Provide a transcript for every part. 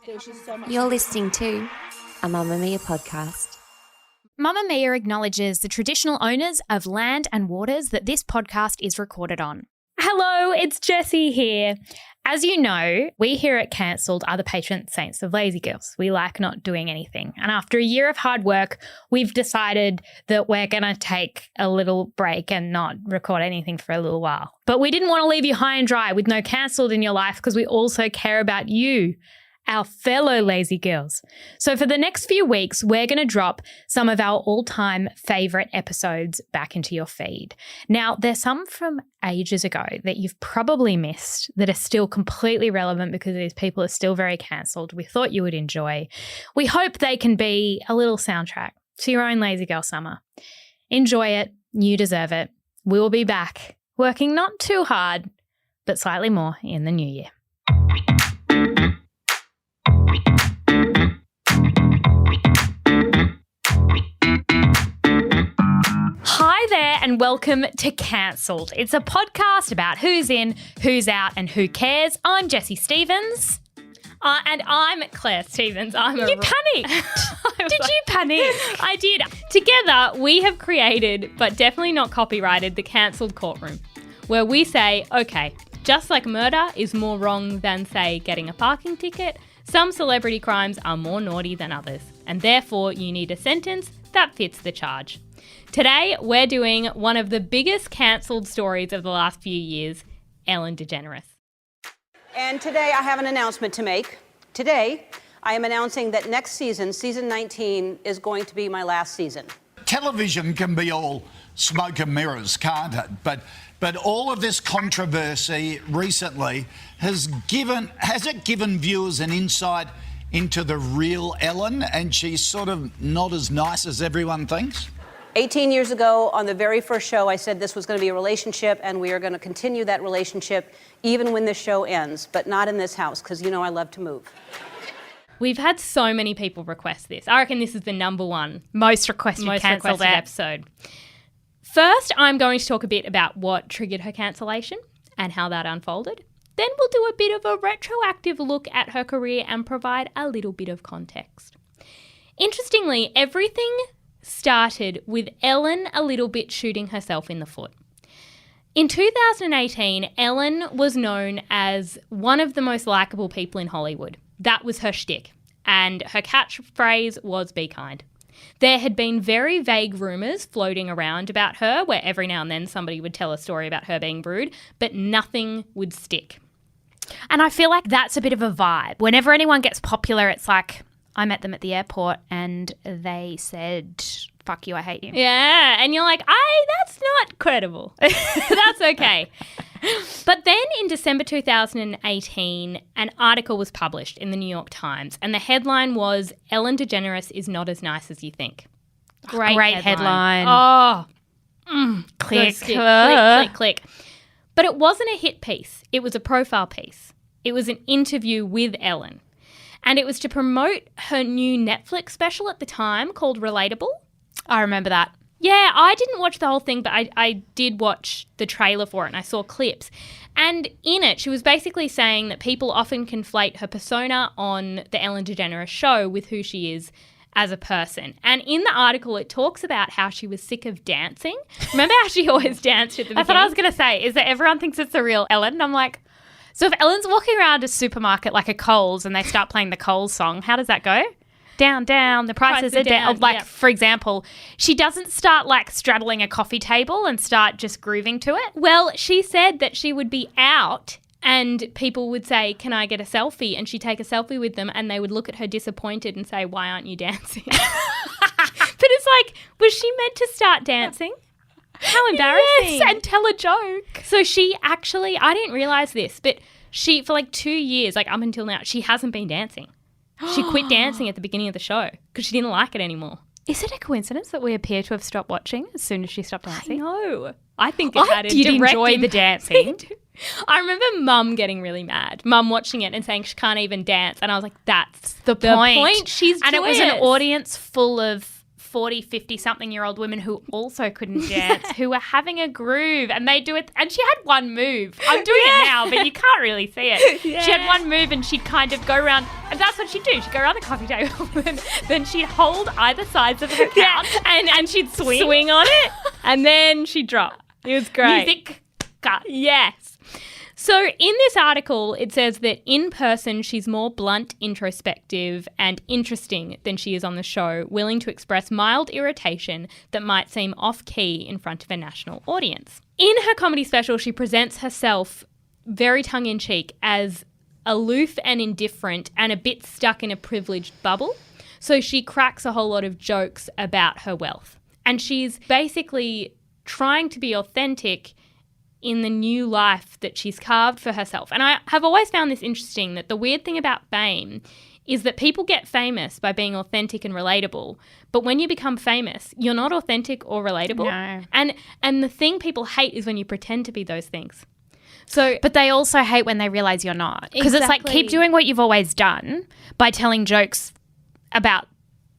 There's just so much. You're listening to a Mamamia podcast. Mamamia acknowledges the traditional owners of land and waters that this podcast is recorded on. Hello, it's Jessie here. As you know, we here at Cancelled are the patron saints of lazy girls. We like not doing anything. And after a year of hard work, we've decided that we're going to take a little break and not record anything for a little while. But we didn't want to leave you high and dry with no Cancelled in your life because we also care about you, our fellow lazy girls. So for the next few weeks, we're going to drop some of our all-time favourite episodes back into your feed. Now, there's some from ages ago that you've probably missed that are still completely relevant because these people are still very cancelled. We thought you would enjoy. We hope they can be a little soundtrack to your own lazy girl summer. Enjoy it. You deserve it. We will be back working not too hard, but slightly more in the new year. Hi there and welcome to Cancelled. It's a podcast about who's in, who's out and who cares. I'm Jessie Stevens. And I'm Claire Stevens. You panicked. Did you panic? I did. Together, we have created, but definitely not copyrighted, the Cancelled Courtroom, where we say, okay, just like murder is more wrong than, say, getting a parking ticket, some celebrity crimes are more naughty than others, and therefore you need a sentence that fits the charge. Today, we're doing one of the biggest cancelled stories of the last few years, Ellen DeGeneres. And today I have an announcement to make. Today, I am announcing that next season, season 19, is going to be my last season. Television can be all smoke and mirrors, can't it? But all of this controversy recently has it given viewers an insight into the real Ellen, and she's sort of not as nice as everyone thinks? 18 years ago, on the very first show, I said this was going to be a relationship, and we are going to continue that relationship even when this show ends, but not in this house, because you know I love to move. We've had so many people request this. I reckon this is the number one most requested episode. First, I'm going to talk a bit about what triggered her cancellation and how that unfolded. Then we'll do a bit of a retroactive look at her career and provide a little bit of context. Interestingly, everything started with Ellen a little bit shooting herself in the foot. In 2018, Ellen was known as one of the most likeable people in Hollywood. That was her shtick, and her catchphrase was "be kind." There had been very vague rumours floating around about her where every now and then somebody would tell a story about her being rude, but nothing would stick. And I feel like that's a bit of a vibe. Whenever anyone gets popular, it's like, I met them at the airport and they said, fuck you, I hate you. Yeah, and you're like, that's not credible. That's okay. But then in December 2018, an article was published in the New York Times, and the headline was, Ellen DeGeneres is not as nice as you think. Great headline. Oh, click. Click. But it wasn't a hit piece. It was a profile piece. It was an interview with Ellen. And it was to promote her new Netflix special at the time called Relatable. I remember that. Yeah, I didn't watch the whole thing, but I did watch the trailer for it and I saw clips. And in it, she was basically saying that people often conflate her persona on the Ellen DeGeneres show with who she is as a person. And in the article, it talks about how she was sick of dancing. Remember how she always danced at the beginning? That's what I was going to say, is that everyone thinks it's the real Ellen. And I'm like, so if Ellen's walking around a supermarket like a Coles and they start playing the Coles song, how does that go? Down, the prices are down. Like, for example, she doesn't start like straddling a coffee table and start just grooving to it. Well, she said that she would be out and people would say, can I get a selfie? And she'd take a selfie with them and they would look at her disappointed and say, why aren't you dancing? But it's like, was she meant to start dancing? How embarrassing. Yes, and tell a joke. So she actually, I didn't realise this, but she, for like 2 years, like up until now, she hasn't been dancing. She quit dancing at the beginning of the show because she didn't like it anymore. Is it a coincidence that we appear to have stopped watching as soon as she stopped dancing? I know. I think it had a did direct enjoy the dancing. I remember Mum getting really mad. Mum watching it and saying she can't even dance. And I was like, that's the point. She's and joyous. It was an audience full of 40, 50-something-year-old women who also couldn't dance, who were having a groove, and they do it. And she had one move. I'm doing it now, but you can't really see it. Yeah. She had one move, and she'd kind of go around, and that's what she'd do. She'd go around the coffee table, and then she'd hold either sides of her couch, and she'd swing on it, and then she'd drop. It was great. Music cut. Yes. So in this article, it says that in person, she's more blunt, introspective and interesting than she is on the show, willing to express mild irritation that might seem off-key in front of a national audience. In her comedy special, she presents herself very tongue-in-cheek as aloof and indifferent and a bit stuck in a privileged bubble. So she cracks a whole lot of jokes about her wealth. And she's basically trying to be authentic in the new life that she's carved for herself. And I have always found this interesting, that the weird thing about fame is that people get famous by being authentic and relatable. But when you become famous, you're not authentic or relatable. No. And the thing people hate is when you pretend to be those things. So, but they also hate when they realise you're not. Because It's like, keep doing what you've always done by telling jokes about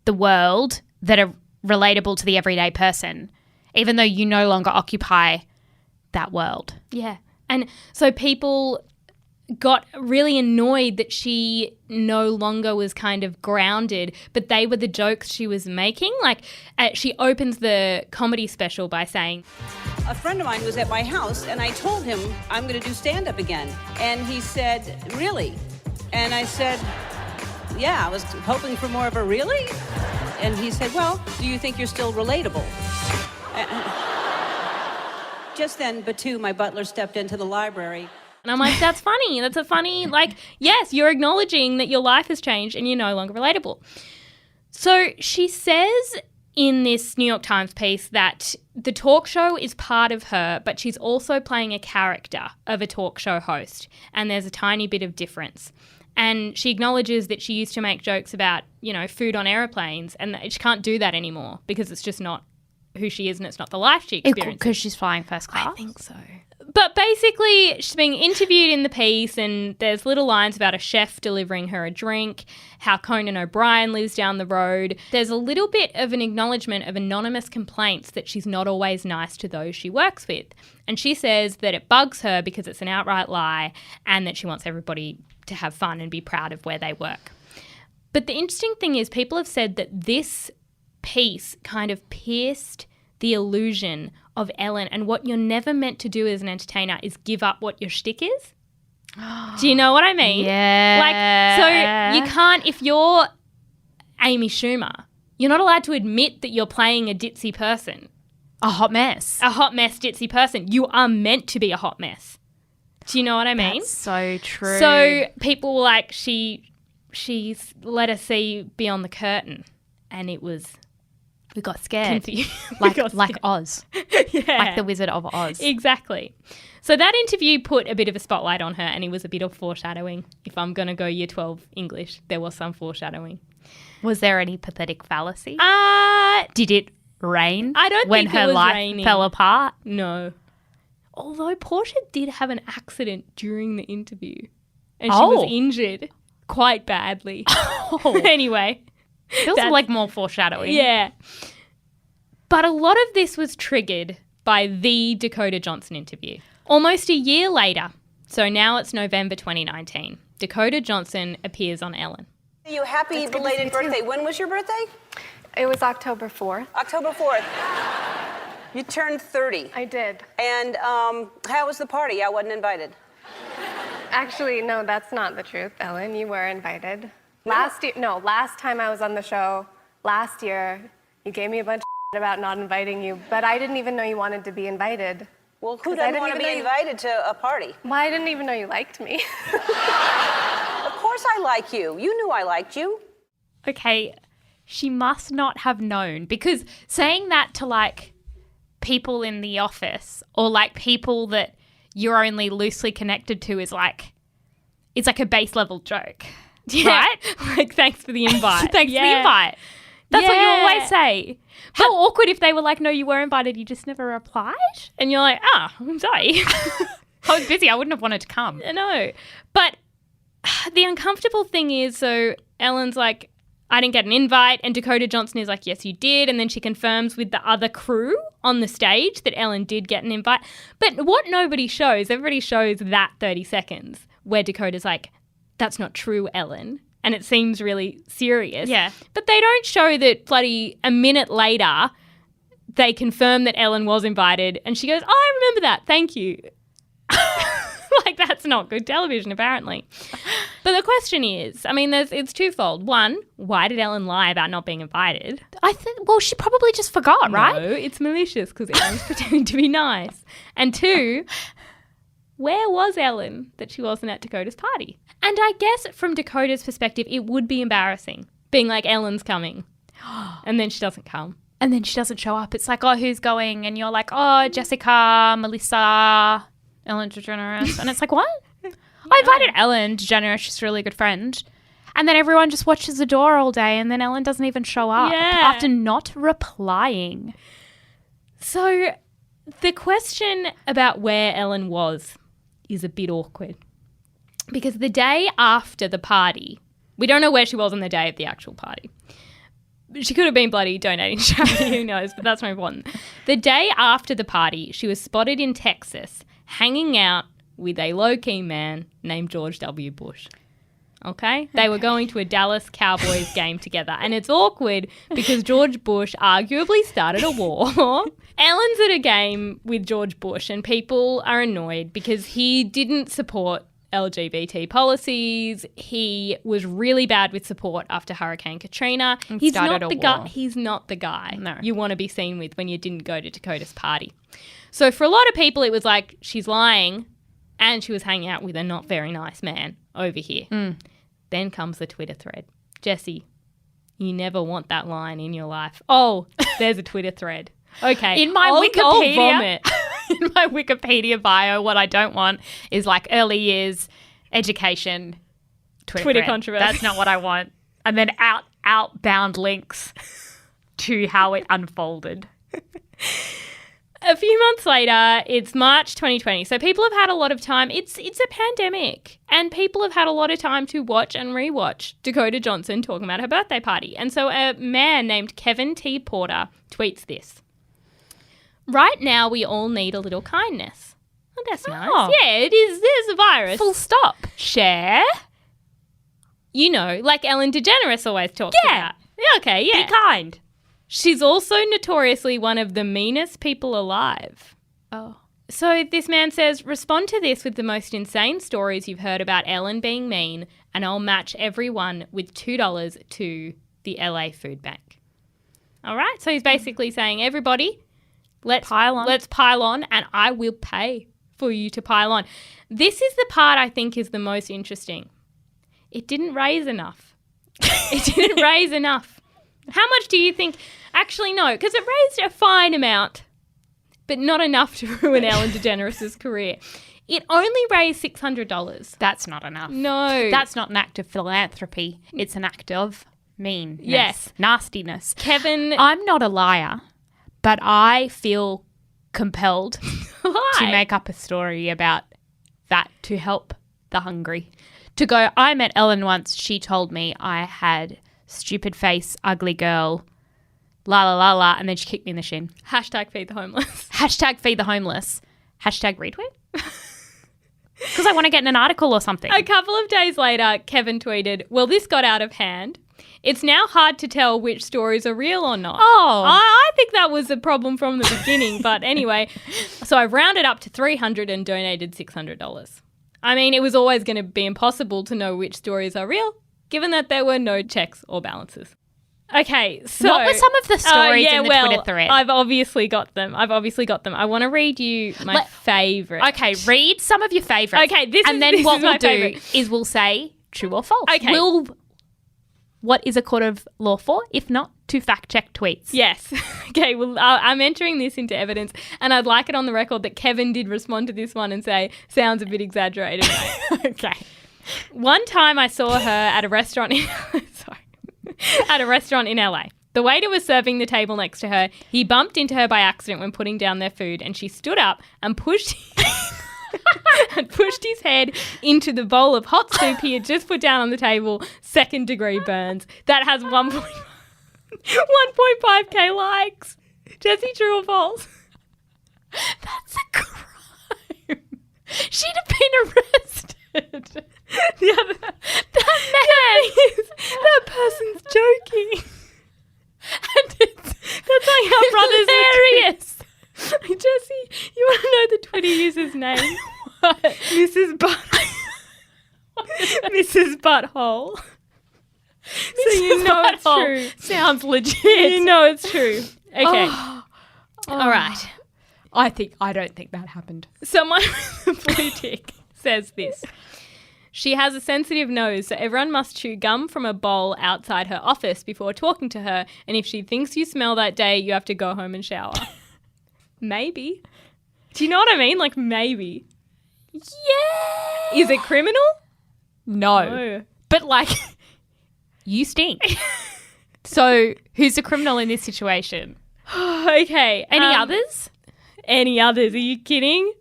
the world that are relatable to the everyday person, even though you no longer occupy that world. Yeah. And so people got really annoyed that she no longer was kind of grounded, but they were the jokes she was making. Like, she opens the comedy special by saying, a friend of mine was at my house and I told him I'm going to do stand-up again. And he said, really? And I said, yeah, I was hoping for more of a really? And he said, well, do you think you're still relatable? Just then, Batu, my butler, stepped into the library. And I'm like, that's funny. That's a funny, like, yes, you're acknowledging that your life has changed and you're no longer relatable. So she says in this New York Times piece that the talk show is part of her, but she's also playing a character of a talk show host. And there's a tiny bit of difference. And she acknowledges that she used to make jokes about, you know, food on airplanes, and that she can't do that anymore because it's just not who she is and it's not the life she experiences. Because she's flying first class? I think so. But basically, she's being interviewed in the piece, and there's little lines about a chef delivering her a drink, how Conan O'Brien lives down the road. There's a little bit of an acknowledgement of anonymous complaints that she's not always nice to those she works with. And she says that it bugs her because it's an outright lie and that she wants everybody to have fun and be proud of where they work. But the interesting thing is, people have said that this piece kind of pierced the illusion of Ellen, and what you're never meant to do as an entertainer is give up what your shtick is. Do you know what I mean? Yeah. Like, so you can't, if you're Amy Schumer, you're not allowed to admit that you're playing a ditzy person. A hot mess. A hot mess ditzy person. You are meant to be a hot mess. Do you know what I mean? That's so true. So people were like, she's let us see beyond the curtain, and it was... We got scared. Like Oz. Yeah. Like the Wizard of Oz. Exactly. So that interview put a bit of a spotlight on her, and it was a bit of foreshadowing. If I'm going to go year 12 English, there was some foreshadowing. Was there any pathetic fallacy? Did it rain? I don't when think it her was life raining. fell apart? No. Although Portia did have an accident during the interview, and she was injured quite badly. Anyway. Feels like more foreshadowing. Yeah. But a lot of this was triggered by the Dakota Johnson interview. Almost a year later, so now it's November 2019, Dakota Johnson appears on Ellen. You happy belated birthday. When was your birthday? It was October 4th. October 4th. You turned 30. I did. And how was the party? I wasn't invited. Actually, no, that's not the truth, Ellen. You were invited. Last time I was on the show, last year, you gave me a bunch of about not inviting you, but I didn't even know you wanted to be invited. Well, who doesn't want to be invited to a party? Well, I didn't even know you liked me. Of course I like you. You knew I liked you. Okay, she must not have known, because saying that to, like, people in the office or, like, people that you're only loosely connected to is, like, it's like a base level joke. Yeah. Right? Like, thanks for the invite. Thanks for the invite. That's what you always say. How awkward if they were like, no, you were invited, you just never replied. And you're like, I'm sorry. I was busy. I wouldn't have wanted to come. No. But the uncomfortable thing is, so Ellen's like, I didn't get an invite. And Dakota Johnson is like, yes, you did. And then she confirms with the other crew on the stage that Ellen did get an invite. But what nobody shows, everybody shows that 30 seconds where Dakota's like, that's not true, Ellen. And it seems really serious. Yeah. But they don't show that bloody a minute later they confirm that Ellen was invited and she goes, oh, I remember that. Thank you. Like, that's not good television, apparently. But the question is, I mean, it's twofold. One, why did Ellen lie about not being invited? I think, well, she probably just forgot, right? No, it's malicious because Ellen's pretending to be nice. And two, where was Ellen that she wasn't at Dakota's party? And I guess from Dakota's perspective, it would be embarrassing being like, Ellen's coming. And then she doesn't come. And then she doesn't show up. It's like, oh, who's going? And you're like, oh, Jessica, Melissa, Ellen DeGeneres. And it's like, what? I invited Ellen DeGeneres. She's a really good friend. And then everyone just watches the door all day and then Ellen doesn't even show up after not replying. So the question about where Ellen was is a bit awkward. Because the day after the party, we don't know where she was on the day of the actual party. She could have been bloody donating to charity, who knows, but that's not important. The day after the party, she was spotted in Texas hanging out with a low-key man named George W. Bush. Okay? They were going to a Dallas Cowboys game together. And it's awkward because George Bush arguably started a war. Ellen's at a game with George Bush and people are annoyed because he didn't support LGBT policies. He was really bad with support after Hurricane Katrina. He's not the guy you want to be seen with when you didn't go to Dakota's party. So for a lot of people, it was like, she's lying and she was hanging out with a not very nice man over here. Then comes the Twitter thread. Jessie, you never want that line in your life. Oh, there's a Twitter thread. Okay. In my I'll vomit. In my Wikipedia bio, what I don't want is like early years education Twitter thread. Controversy. That's not what I want. And then outbound links to how it unfolded. A few months later, it's March 2020. So people have had a lot of time. It's a pandemic. And people have had a lot of time to watch and rewatch Dakota Johnson talking about her birthday party. And so a man named Kevin T. Porter tweets this. Right now, we all need a little kindness. Oh, that's nice. Yeah, it is. There's a virus. Full stop. Share. You know, like Ellen DeGeneres always talks about. Yeah, okay, yeah. Be kind. She's also notoriously one of the meanest people alive. Oh. So this man says, respond to this with the most insane stories you've heard about Ellen being mean, and I'll match everyone with $2 to the LA Food Bank. All right? So he's basically saying, everybody, let's pile on, and I will pay for you to pile on. This is the part I think is the most interesting. It didn't raise enough. It didn't raise enough. How much do you think? Actually, no, because it raised a fine amount, but not enough to ruin Ellen DeGeneres' career. It only raised $600. That's not enough. No. That's not an act of philanthropy. It's an act of meanness. Yes. Nastiness. Kevin. I'm not a liar, but I feel compelled to make up a story about that to help the hungry. To go, I met Ellen once. She told me I had stupid face, ugly girl, la la la la, and then she kicked me in the shin. Hashtag feed the homeless. Hashtag feed the homeless. Hashtag retweet. Because I want to get in an article or something. A couple of days later, Kevin tweeted, well, this got out of hand. It's now hard to tell which stories are real or not. Oh. I think that was a problem from the beginning. But anyway, so I've rounded up to $300 and donated $600. I mean, it was always going to be impossible to know which stories are real, given that there were no checks or balances. Okay, so... What were some of the stories in the Twitter thread? I've obviously got them. I want to read you my favourite. Okay, read some of your favourites. Okay, this and then what we'll do is we'll say true or false. Okay. What is a court of law for, if not to fact-check tweets? Yes. Okay, well, I'm entering this into evidence, and I'd like it on the record that Kevin did respond to this one and say, sounds a bit exaggerated, mate. Okay. One time I saw her at a restaurant in... at a restaurant in LA. The waiter was serving the table next to her. He bumped into her by accident when putting down their food, and she stood up and pushed him and pushed his head into the bowl of hot soup he had just put down on the table. 2nd-degree burns. That has 1.5k likes. Jessie, true or false? That's a crime. She'd have been arrested. That person's joking. And That's like how brothers hilarious. Jessie, you want to know the Twitter user's name? Mrs. Mrs. Butthole. So you know it's true. Sounds legit. You know it's true. Okay. All right. I don't think that happened. Someone with a blue tick says this. She has a sensitive nose, so everyone must chew gum from a bowl outside her office before talking to her, and if she thinks you smell that day, you have to go home and shower. Maybe. Do you know what I mean? Like, maybe. Yeah. Is it criminal? No. But, like, you stink. So, who's the criminal in this situation? Okay. Any others? Any others? Are you kidding?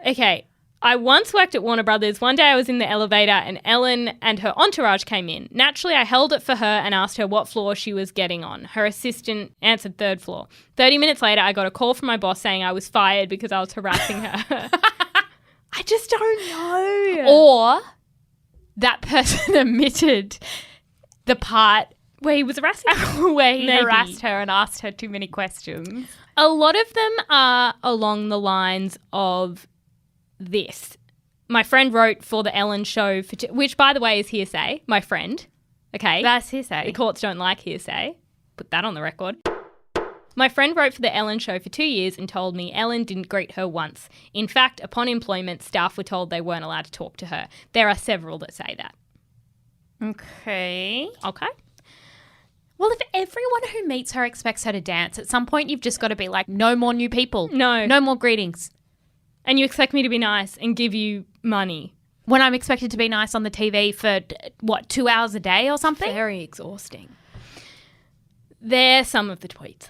Okay. I once worked at Warner Brothers. One day I was in the elevator and Ellen and her entourage came in. Naturally, I held it for her and asked her what floor she was getting on. Her assistant answered 3rd floor. 30 minutes later, I got a call from my boss saying I was fired because I was harassing her. I just don't know. Or that person omitted the part where he was harassing her. where he Maybe. harassed her and asked her too many questions. A lot of them are along the lines of this. My friend wrote for the Ellen show, which, by the way, is hearsay. My friend. Okay? That's hearsay. The courts don't like hearsay. Put that on the record. My friend wrote for the Ellen show for 2 years and told me Ellen didn't greet her once. In fact, upon employment, staff were told they weren't allowed to talk to her. There are several that say that. Okay. Okay? Well, if everyone who meets her expects her to dance, at some point you've just got to be like, no more new people. No. No more greetings. And you expect me to be nice and give you money. When I'm expected to be nice on the TV for, 2 hours a day or something? Very exhausting. There's some of the tweets.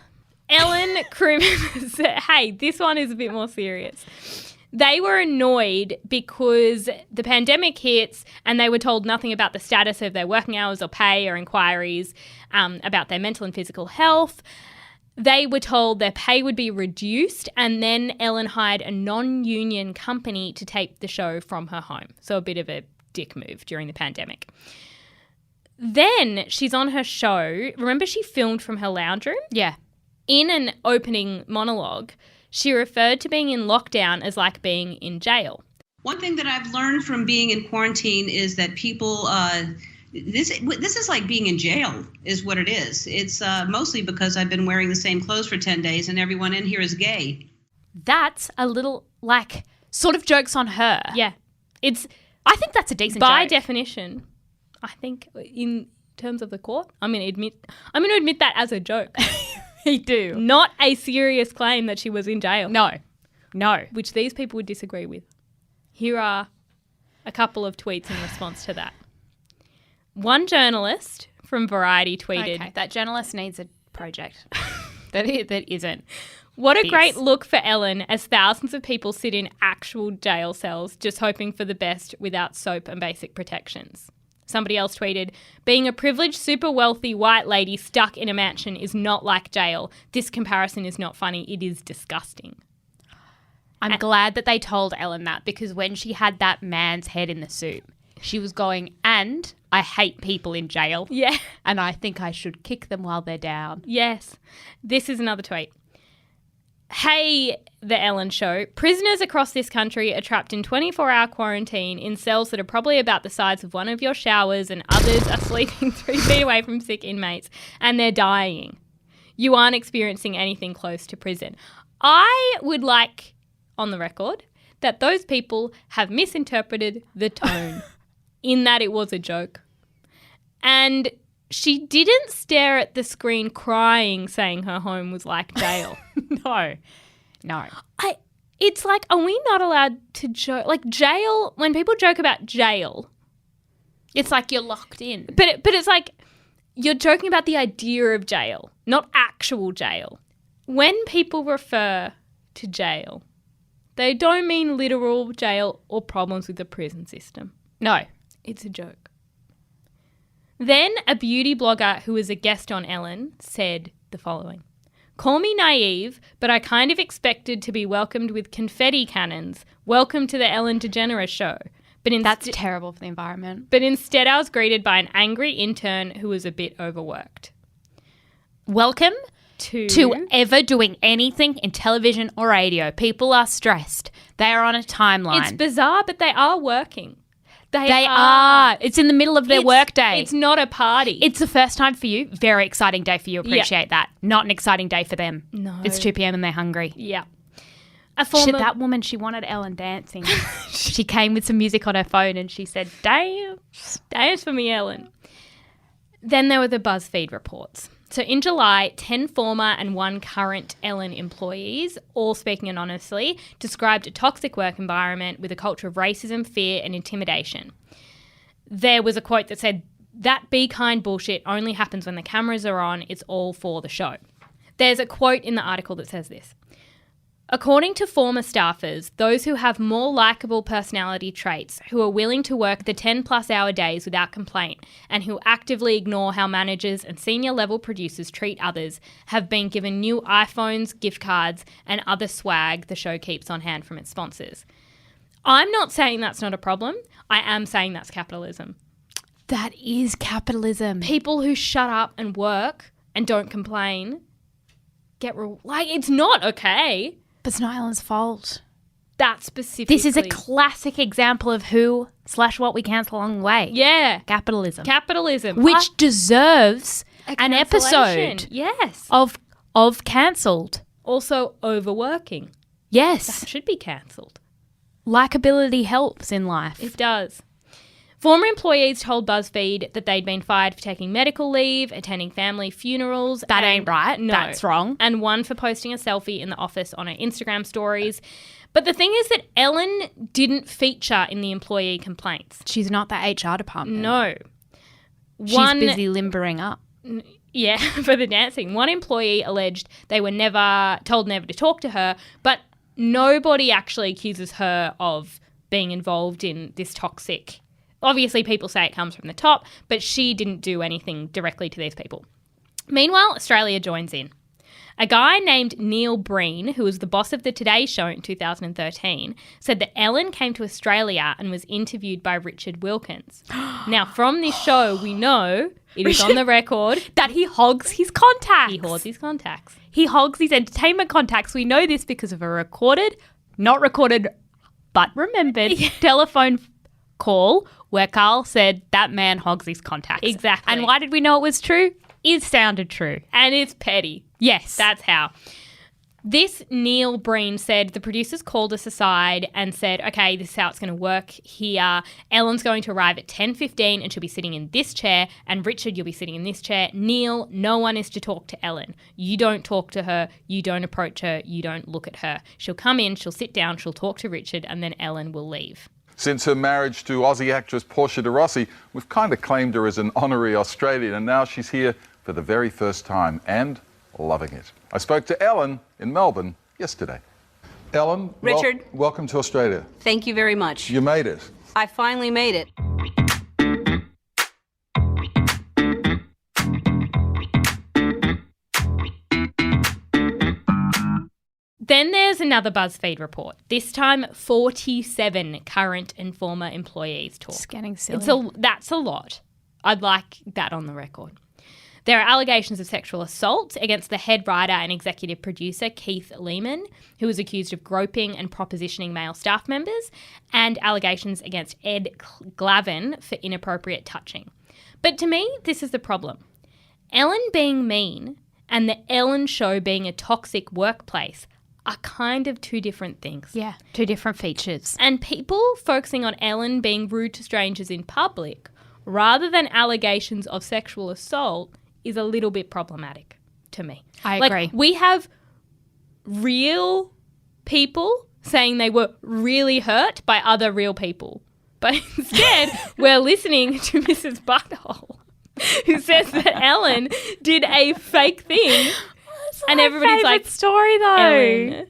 Ellen crew members said, hey, this one is a bit more serious. They were annoyed because the pandemic hits and they were told nothing about the status of their working hours or pay or inquiries about their mental and physical health. They were told their pay would be reduced, and then Ellen hired a non-union company to tape the show from her home. So a bit of a dick move during the pandemic. Then she's on her show. Remember she filmed from her lounge room? Yeah. In an opening monologue, she referred to being in lockdown as like being in jail. One thing that I've learned from being in quarantine is that people, this is like being in jail is what it is. It's mostly because I've been wearing the same clothes for 10 days and everyone in here is gay. That's a little, sort of jokes on her. Yeah. I think that's a decent by joke. definition, I think in terms of the court, I'm going to admit that as a joke. You do. Not a serious claim that she was in jail. No. Which these people would disagree with. Here are a couple of tweets in response to that. One journalist from Variety tweeted... Okay, that journalist needs a project. that isn't. What a this. great look for Ellen as thousands of people sit in actual jail cells just hoping for the best without soap and basic protections. Somebody else tweeted, being a privileged, super wealthy white lady stuck in a mansion is not like jail. This comparison is not funny. It is disgusting. I'm glad that they told Ellen that, because when she had that man's head in the soup, she was going, and I hate people in jail. Yeah. And I think I should kick them while they're down. Yes. This is another tweet. Hey, the Ellen Show. Prisoners across this country are trapped in 24-hour quarantine in cells that are probably about the size of one of your showers, and others are sleeping 3 feet away from sick inmates, and they're dying. You aren't experiencing anything close to prison. I would like, on the record, that those people have misinterpreted the tone in that it was a joke. And she didn't stare at the screen crying, saying her home was like jail. No. It's like, are we not allowed to joke? Like jail, when people joke about jail. It's like you're locked in. But it's like you're joking about the idea of jail, not actual jail. When people refer to jail, They don't mean literal jail or problems with the prison system. No, it's a joke. Then a beauty blogger who was a guest on Ellen said the following. Call me naive, but I kind of expected to be welcomed with confetti cannons. Welcome to the Ellen DeGeneres show. But That's terrible for the environment. But instead I was greeted by an angry intern who was a bit overworked. Welcome to ever doing anything in television or radio. People are stressed. They are on a timeline. It's bizarre, but they are working. They are. It's in the middle of their workday. It's not a party. It's the first time for you. Very exciting day for you. Appreciate that. Not an exciting day for them. No. It's 2 p.m. and they're hungry. Yeah. Shit, that woman, she wanted Ellen dancing. She came with some music on her phone and she said, Dance for me, Ellen. Then there were the BuzzFeed reports. So in July, 10 former and 1 current Ellen employees, all speaking anonymously, described a toxic work environment with a culture of racism, fear and intimidation. There was a quote that said, that be kind bullshit only happens when the cameras are on. It's all for the show. There's a quote in the article that says this. According to former staffers, those who have more likeable personality traits, who are willing to work the 10-plus hour days without complaint, and who actively ignore how managers and senior-level producers treat others, have been given new iPhones, gift cards, and other swag the show keeps on hand from its sponsors. I'm not saying that's not a problem. I am saying that's capitalism. that is capitalism. People who shut up and work and don't complain it's not okay. But it's not Ellen's fault. That specifically. This is a classic example of who/what we cancel along the way. Yeah. Capitalism. Which deserves an episode yes. of cancelled. Also overworking. Yes. That should be cancelled. Likeability helps in life. It does. Former employees told BuzzFeed that they'd been fired for taking medical leave, attending family funerals. That ain't right. No. That's wrong. And one for posting a selfie in the office on her Instagram stories. But the thing is that Ellen didn't feature in the employee complaints. She's not the HR department. No. She's busy limbering up. Yeah, for the dancing. One employee alleged they were told never to talk to her, but nobody actually accuses her of being involved in this toxic. Obviously, people say it comes from the top, but she didn't do anything directly to these people. Meanwhile, Australia joins in. A guy named Neil Breen, who was the boss of the Today Show in 2013, said that Ellen came to Australia and was interviewed by Richard Wilkins. Now, from this show, we know it is on the record that he hogs his contacts. He hoards his contacts. He hogs his entertainment contacts. We know this because of a not recorded, but remembered telephone call where Carl said that man hogs his contacts. Exactly. And why did we know it was true? It sounded true. And it's petty. Yes. That's how. This Neil Breen said the producers called us aside and said, okay, this is how it's going to work here. Ellen's going to arrive at 10:15 and she'll be sitting in this chair. And Richard, you'll be sitting in this chair. Neil, no one is to talk to Ellen. You don't talk to her. You don't approach her. You don't look at her. She'll come in, she'll sit down, she'll talk to Richard, and then Ellen will leave. Since her marriage to Aussie actress Portia de Rossi, we've kind of claimed her as an honorary Australian, and now she's here for the very first time and loving it. I spoke to Ellen in Melbourne yesterday. Ellen, Richard. Welcome to Australia. Thank you very much. You made it. I finally made it. Then there's another BuzzFeed report. This time, 47 current and former employees talk. It's getting silly. That's a lot. I'd like that on the record. There are allegations of sexual assault against the head writer and executive producer, Keith Lehman, who was accused of groping and propositioning male staff members, and allegations against Ed Glavin for inappropriate touching. But to me, this is the problem. Ellen being mean and the Ellen show being a toxic workplace are kind of two different things. Yeah, two different features. And people focusing on Ellen being rude to strangers in public rather than allegations of sexual assault is a little bit problematic to me. I agree. We have real people saying they were really hurt by other real people. But instead, we're listening to Mrs. Butthole, who says that Ellen did a fake thing. And everybody's like, story though. Ellen.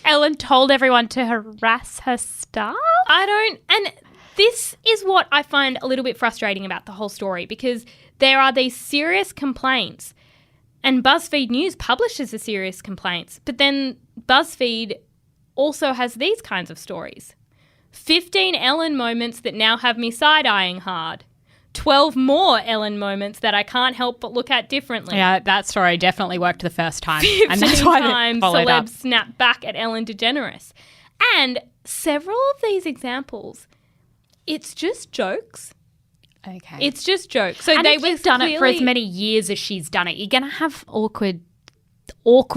Ellen told everyone to harass her staff? And this is what I find a little bit frustrating about the whole story, because there are these serious complaints and BuzzFeed News publishes the serious complaints, but then BuzzFeed also has these kinds of stories. 15 Ellen moments that now have me side-eyeing hard. 12 more Ellen moments that I can't help but look at differently. Yeah, that story definitely worked the first time. 15 And that's why times they followed up. celebs snap back at Ellen DeGeneres. And several of these examples, it's just jokes. Okay. It's just jokes. So And they if were you've done it for as clearly- many years as she's done it, you're going to have awkward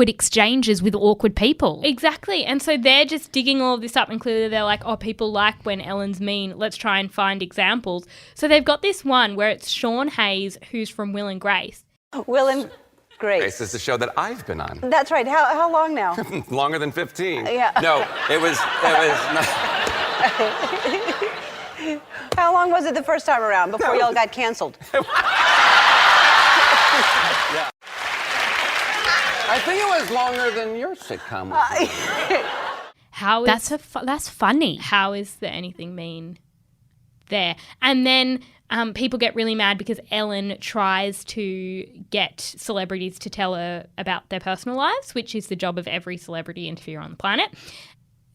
exchanges with awkward people. Exactly. And so they're just digging all of this up, and clearly they're like, oh, people like when Ellen's mean. Let's try and find examples. So they've got this one where it's Sean Hayes, who's from Will and Grace. Will and Grace. This is the show that I've been on. That's right. How long now? Longer than 15. Yeah. No, it was not. How long was it the first time around before y'all got canceled? I think it was longer than your sitcom was. How is That's funny. how is there anything mean there? And then people get really mad because Ellen tries to get celebrities to tell her about their personal lives, which is the job of every celebrity interviewer on the planet.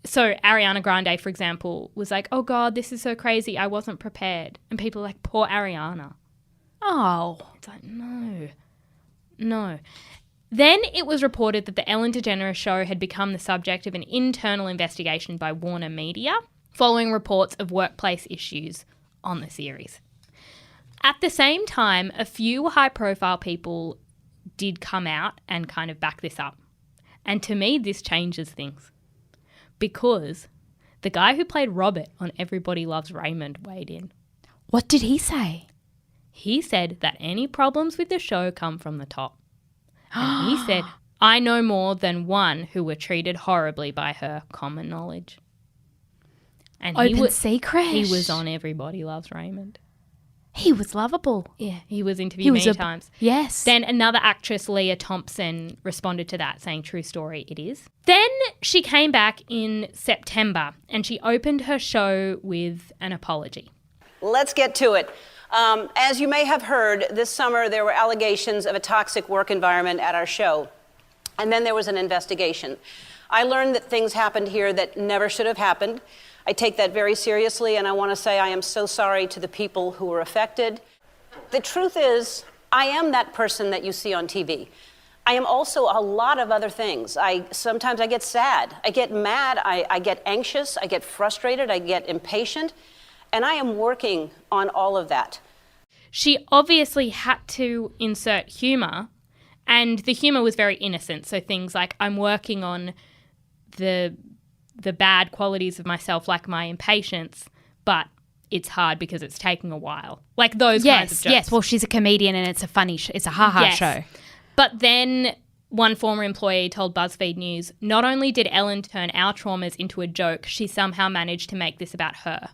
So Ariana Grande, for example, was like, oh, God, this is so crazy. I wasn't prepared. And people are like, poor Ariana. Oh. It's like, no. Then it was reported that the Ellen DeGeneres show had become the subject of an internal investigation by Warner Media following reports of workplace issues on the series. At the same time, a few high-profile people did come out and kind of back this up. And to me, this changes things. Because the guy who played Robert on Everybody Loves Raymond weighed in. What did he say? He said that any problems with the show come from the top. And he said, I know more than one who were treated horribly by her, common knowledge. And Open secret. He was on Everybody Loves Raymond. He was lovable. Yeah, he was interviewed many times. Yes. Then another actress, Leah Thompson, responded to that saying, true story, it is. Then she came back in September and she opened her show with an apology. Let's get to it. As you may have heard, this summer there were allegations of a toxic work environment at our show. And then there was an investigation. I learned that things happened here that never should have happened. I take that very seriously, and I want to say I am so sorry to the people who were affected. The truth is, I am that person that you see on TV. I am also a lot of other things. Sometimes I get sad, I get mad, I get anxious, I get frustrated, I get impatient, and I am working on all of that. She obviously had to insert humour, and the humour was very innocent. So things like, I'm working on the bad qualities of myself, like my impatience, but it's hard because it's taking a while. Like those kinds of jokes. Yes, well, she's a comedian and it's a funny it's a ha-ha show. But then one former employee told BuzzFeed News, not only did Ellen turn our traumas into a joke, she somehow managed to make this about her.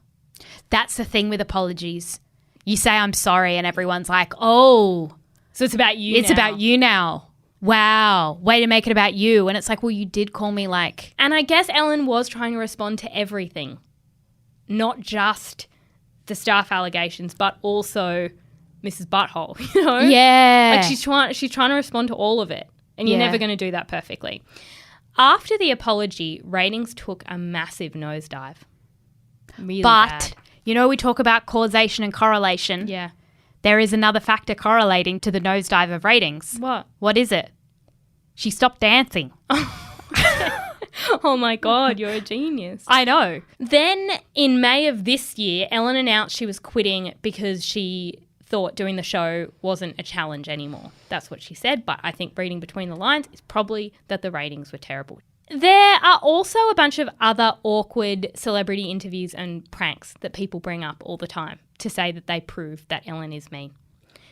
That's the thing with apologies. You say I'm sorry and everyone's like, oh. So it's about you now. It's about you now. Wow. Way to make it about you. And it's like, well, you did call me like. And I guess Ellen was trying to respond to everything. Not just the staff allegations, but also Mrs. Butthole, you know? Yeah. Like she's trying to respond to all of it. And you're Yeah. never going to do that perfectly. After the apology, ratings took a massive nosedive. Really bad. You know, we talk about causation and correlation. Yeah. There is another factor correlating to the nosedive of ratings. What? What is it? She stopped dancing. Oh my God, you're a genius. I know. Then in May of this year, Ellen announced she was quitting because she thought doing the show wasn't a challenge anymore. That's what she said, but I think reading between the lines is probably that the ratings were terrible. There are also a bunch of other awkward celebrity interviews and pranks that people bring up all the time to say that they prove that Ellen is mean.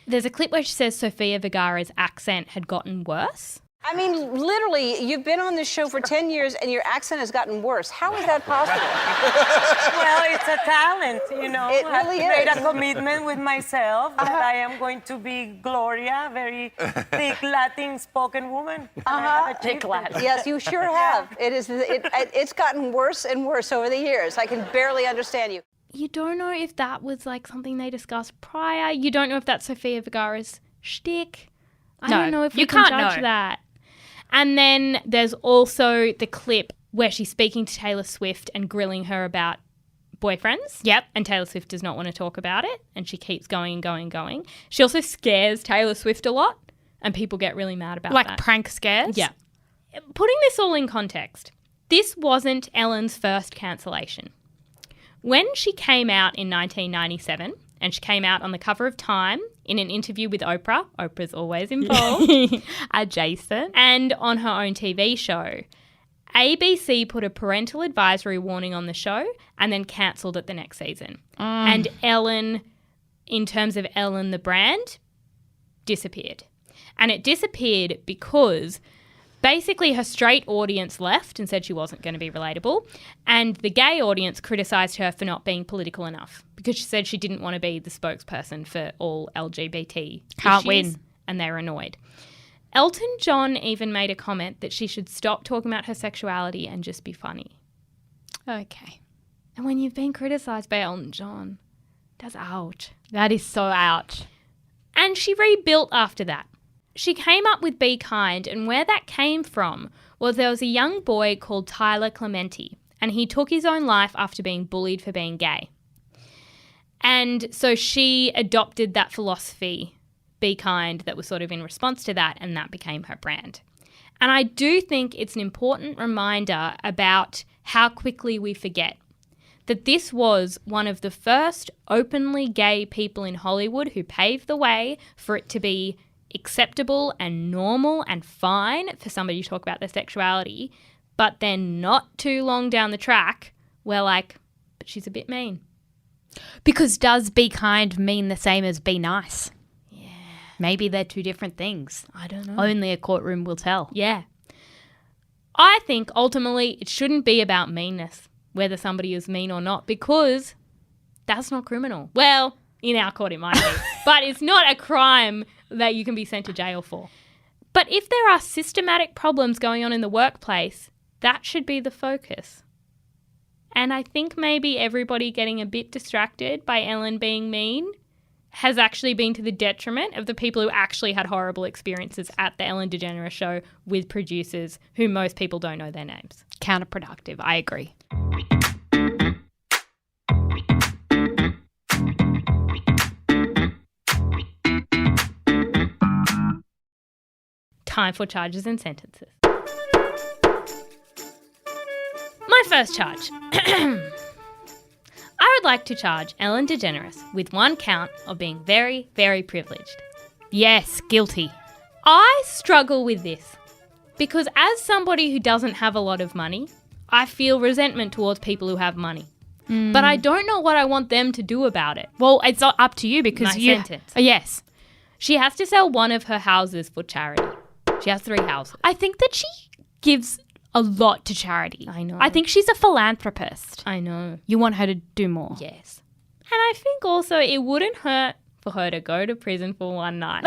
There's a clip where she says Sofia Vergara's accent had gotten worse. I mean, literally, you've been on this show for 10 years and your accent has gotten worse. How is that possible? Well, it's a talent, you know. It really I've made is. a commitment with myself that I am going to be Gloria, very thick Latin spoken woman. Thick Latin. Yes, you sure have. It's gotten worse and worse over the years. I can barely understand you. You don't know if that was like something they discussed prior. You don't know if that's Sofia Vergara's shtick. I don't know if you can judge that. And then there's also the clip where she's speaking to Taylor Swift and grilling her about boyfriends. Yep. And Taylor Swift does not want to talk about it. And she keeps going and going and going. She also scares Taylor Swift a lot. And people get really mad about that. Like prank scares? Yeah. Putting this all in context, this wasn't Ellen's first cancellation. When she came out in 1997, and she came out on the cover of Time in an interview with Oprah. Oprah's always involved. Adjacent. And on her own TV show. ABC put a parental advisory warning on the show and then cancelled it the next season. And Ellen, in terms of Ellen the brand, disappeared. And it disappeared because basically her straight audience left and said she wasn't going to be relatable. And the gay audience criticised her for not being political enough because she said she didn't want to be the spokesperson for all LGBT Can't issues, win. And they were annoyed. Elton John even made a comment that she should stop talking about her sexuality and just be funny. Okay. And when you've been criticised by Elton John, that's ouch. That is so ouch. And she rebuilt after that. She came up with Be Kind, and where that came from was there was a young boy called Tyler Clementi, and he took his own life after being bullied for being gay. And so she adopted that philosophy, Be Kind, that was sort of in response to that, and that became her brand. And I do think it's an important reminder about how quickly we forget that this was one of the first openly gay people in Hollywood who paved the way for it to be acceptable and normal and fine for somebody to talk about their sexuality, but then not too long down the track, we're like, but she's a bit mean. Because does be kind mean the same as be nice? Yeah. Maybe they're two different things. I don't know. Only a courtroom will tell. Yeah. I think ultimately it shouldn't be about meanness, whether somebody is mean or not, because that's not criminal. Well, in our court it might be, but it's not a crime that you can be sent to jail for. But if there are systematic problems going on in the workplace, that should be the focus. And I think maybe everybody getting a bit distracted by Ellen being mean has actually been to the detriment of the people who actually had horrible experiences at the Ellen DeGeneres show with producers who most people don't know their names. Counterproductive. I agree. Time for charges and sentences. My first charge. I would like to charge Ellen DeGeneres with one count of being very, very privileged. Yes, guilty. I struggle with this because as somebody who doesn't have a lot of money, I feel resentment towards people who have money. But I don't know what I want them to do about it. Well, it's up to you because My you... sentence. Yes. She has to sell one of her houses for charity. She has 3 houses. I think that she gives a lot to charity. I know. I think she's a philanthropist. I know. You want her to do more. Yes. And I think also it wouldn't hurt for her to go to prison for one night.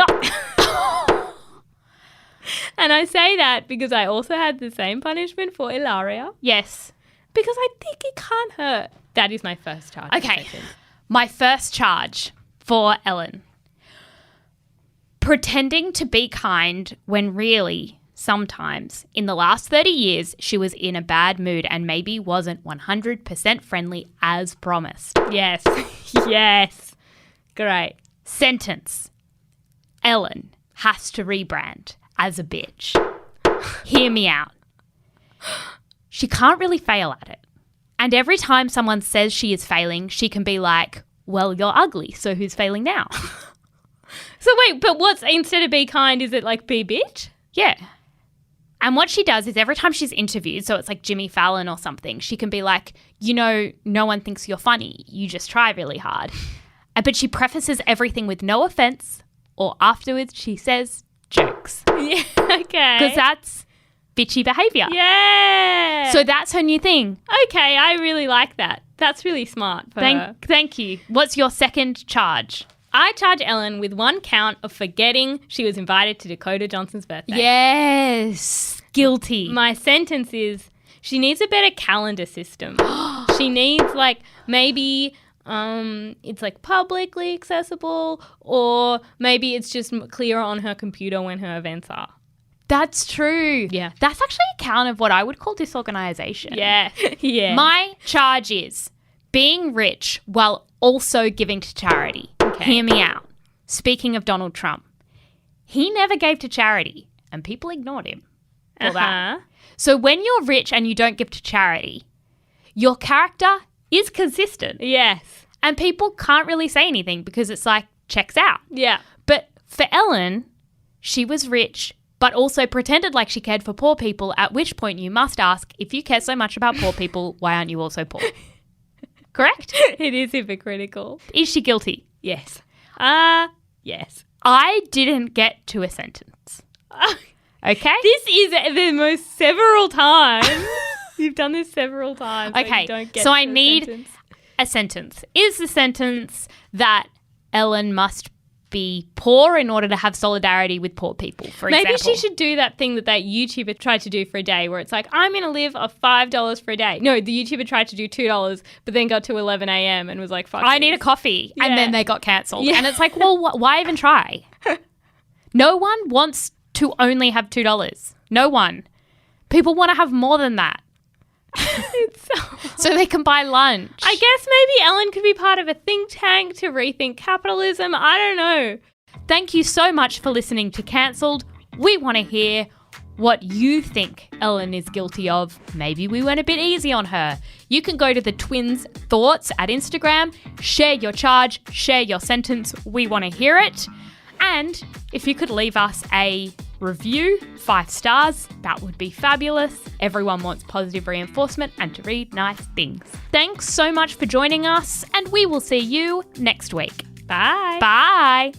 And I say that because I also had the same punishment for Ilaria. Yes. Because I think it can't hurt. That is my first charge. Okay. My first charge for Ellen. Pretending to be kind when really, sometimes, in the last 30 years, she was in a bad mood and maybe wasn't 100% friendly as promised. Yes. Yes. Great. Sentence. Ellen has to rebrand as a bitch. Hear me out. She can't really fail at it. And every time someone says she is failing, she can be like, well, you're ugly, so who's failing now? So wait, but what's instead of be kind, is it like be bitch? Yeah. And what she does is every time she's interviewed, so it's like Jimmy Fallon or something, she can be like, you know, no one thinks you're funny. You just try really hard. But she prefaces everything with no offense, or afterwards she says, jokes. Yeah, okay. Because that's bitchy behaviour. Yeah. So that's her new thing. Okay, I really like that. That's really smart for her. Thank you. What's your second charge? I charge Ellen with 1 count of forgetting she was invited to Dakota Johnson's birthday. Yes. Guilty. My sentence is she needs a better calendar system. She needs maybe it's publicly accessible, or maybe it's just clearer on her computer when her events are. That's true. Yeah. That's actually a count of what I would call disorganization. Yeah. Yeah. My charge is being rich while also giving to charity. Okay. Hear me out. Speaking of Donald Trump, he never gave to charity and people ignored him for that. So when you're rich and you don't give to charity, your character is consistent. Yes. And people can't really say anything because it's checks out. Yeah. But for Ellen, she was rich but also pretended like she cared for poor people, at which point you must ask, if you care so much about poor people, why aren't you also poor? Correct? It is hypocritical. Is she guilty? Yes. Yes. I didn't get to a sentence. Okay? This is the most several times. You've done this several times. Okay, You don't get so to I a need sentence. a sentence. Is the sentence that Ellen must be poor in order to have solidarity with poor people, for example? Maybe she should do that thing that YouTuber tried to do for a day where it's I'm going to live off $5 for a day. No, the YouTuber tried to do $2 but then got to 11 a.m. and was like, fuck I this. need a coffee. Yeah. And then they got cancelled. Yeah. And it's well, why even try? No one wants to only have $2. No one. People want to have more than that. So they can buy lunch. I guess maybe Ellen could be part of a think tank to rethink capitalism. I don't know. Thank you so much for listening to Cancelled. We want to hear what you think Ellen is guilty of. Maybe we went a bit easy on her. You can go to the Twins Thoughts at Instagram, share your charge, share your sentence. We want to hear it. And if you could leave us a review, 5 stars, that would be fabulous. Everyone wants positive reinforcement and to read nice things. Thanks so much for joining us, and we will see you next week. Bye. Bye.